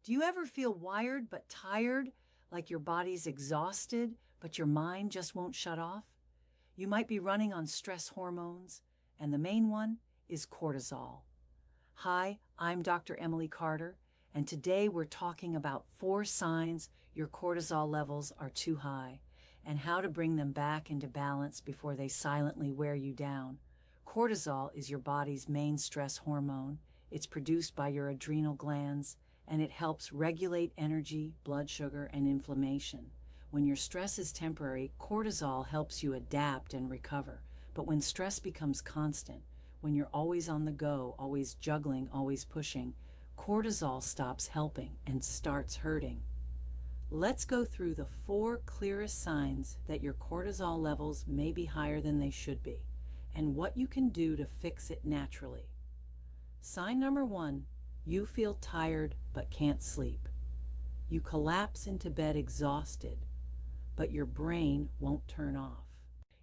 Do you ever feel wired but tired, like your body's exhausted, but your mind just won't shut off? You might be running on stress hormones, and the main one is cortisol. Hi, I'm Dr. Emily Carter, and today we're talking about 4 signs your cortisol levels are too high and how to bring them back into balance before they silently wear you down. Cortisol is your body's main stress hormone. It's produced by your adrenal glands, and it helps regulate energy, blood sugar, and inflammation. When your stress is temporary, cortisol helps you adapt and recover. But when stress becomes constant, when you're always on the go, always juggling, always pushing, cortisol stops helping and starts hurting. Let's go through the 4 clearest signs that your cortisol levels may be higher than they should be, and what you can do to fix it naturally. Sign number 1, you feel tired but can't sleep. You collapse into bed exhausted, but your brain won't turn off.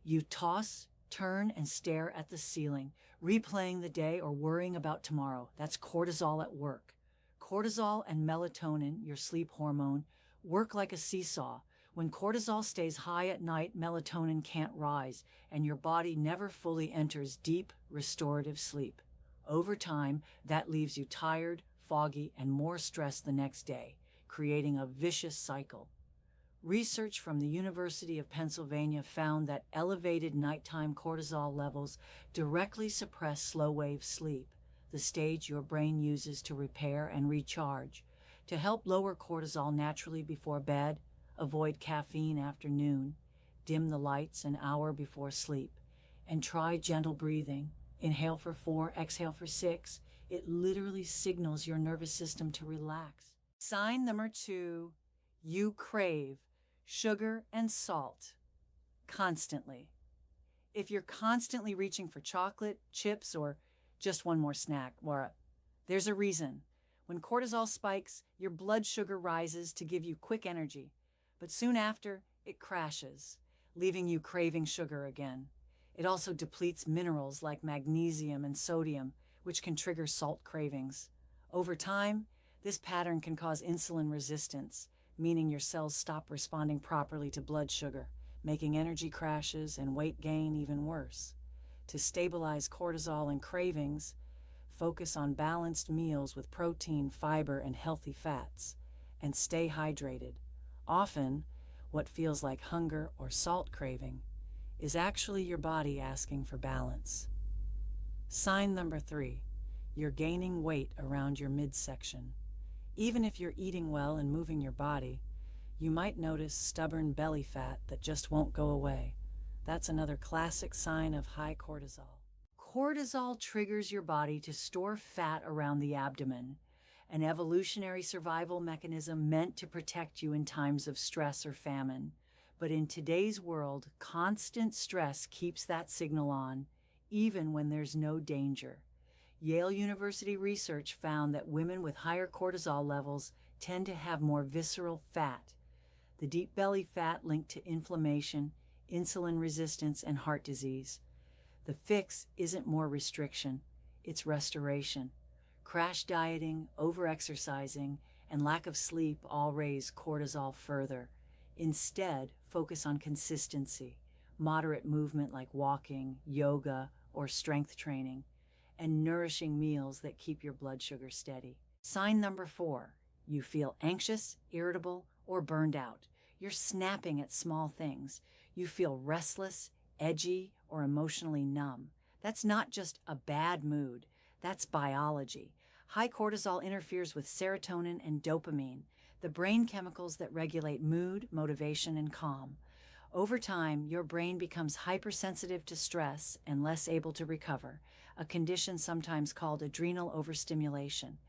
You toss, turn, and stare at the ceiling, replaying the day or worrying about tomorrow. That's cortisol at work. Cortisol and melatonin, your sleep hormone, work like a seesaw. When cortisol stays high at night, melatonin can't rise, and your body never fully enters deep, restorative sleep. Over time, that leaves you tired, foggy, and more stressed the next day, creating a vicious cycle. Research from the University of Pennsylvania found that elevated nighttime cortisol levels directly suppress slow-wave sleep, the stage your brain uses to repair and recharge. To help lower cortisol naturally before bed, avoid caffeine after noon, dim the lights an hour before sleep, and try gentle breathing. Inhale for 4, exhale for 6. It literally signals your nervous system to relax. Sign number 2, you crave sugar and salt constantly. If you're constantly reaching for chocolate, chips, or just one more snack, there's a reason. When cortisol spikes, your blood sugar rises to give you quick energy, but soon after, it crashes, leaving you craving sugar again. It also depletes minerals like magnesium and sodium, which can trigger salt cravings. Over time, this pattern can cause insulin resistance, meaning your cells stop responding properly to blood sugar, making energy crashes and weight gain even worse. To stabilize cortisol and cravings, focus on balanced meals with protein, fiber, and healthy fats, and stay hydrated. Often, what feels like hunger or salt craving is actually your body asking for balance. Sign number 3, you're gaining weight around your midsection. Even if you're eating well and moving your body, you might notice stubborn belly fat that just won't go away. That's another classic sign of high cortisol. Cortisol triggers your body to store fat around the abdomen, an evolutionary survival mechanism meant to protect you in times of stress or famine. But in today's world, constant stress keeps that signal on, even when there's no danger. Yale University research found that women with higher cortisol levels tend to have more visceral fat, the deep belly fat linked to inflammation, insulin resistance, and heart disease. The fix isn't more restriction, it's restoration. Crash dieting, overexercising, and lack of sleep all raise cortisol further. Instead, focus on consistency, moderate movement like walking, yoga, or strength training, and nourishing meals that keep your blood sugar steady. Sign number 4, you feel anxious, irritable, or burned out. You're snapping at small things. You feel restless, edgy, or emotionally numb. That's not just a bad mood. That's biology. High cortisol interferes with serotonin and dopamine, the brain chemicals that regulate mood, motivation, and calm. Over time, your brain becomes hypersensitive to stress and less able to recover, a condition sometimes called adrenal overstimulation.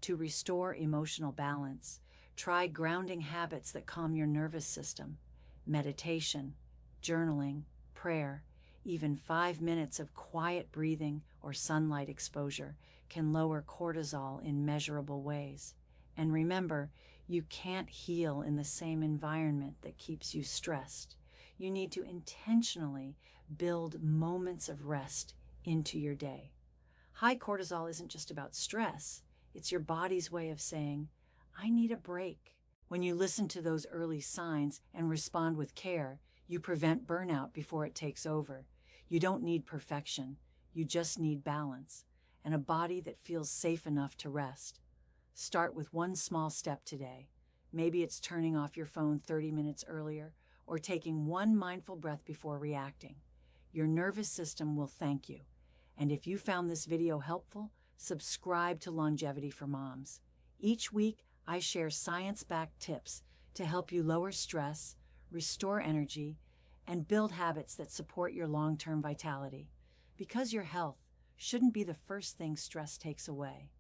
To restore emotional balance, try grounding habits that calm your nervous system. Meditation, journaling, prayer, even 5 minutes of quiet breathing or sunlight exposure can lower cortisol in measurable ways. And remember, you can't heal in the same environment that keeps you stressed. You need to intentionally build moments of rest into your day. High cortisol isn't just about stress. It's your body's way of saying, I need a break. When you listen to those early signs and respond with care, you prevent burnout before it takes over. You don't need perfection. You just need balance and a body that feels safe enough to rest. Start with one small step today. Maybe it's turning off your phone 30 minutes earlier or taking one mindful breath before reacting. Your nervous system will thank you. And if you found this video helpful, subscribe to Longevity for Moms. Each week, I share science-backed tips to help you lower stress, restore energy, and build habits that support your long-term vitality. Because your health shouldn't be the first thing stress takes away.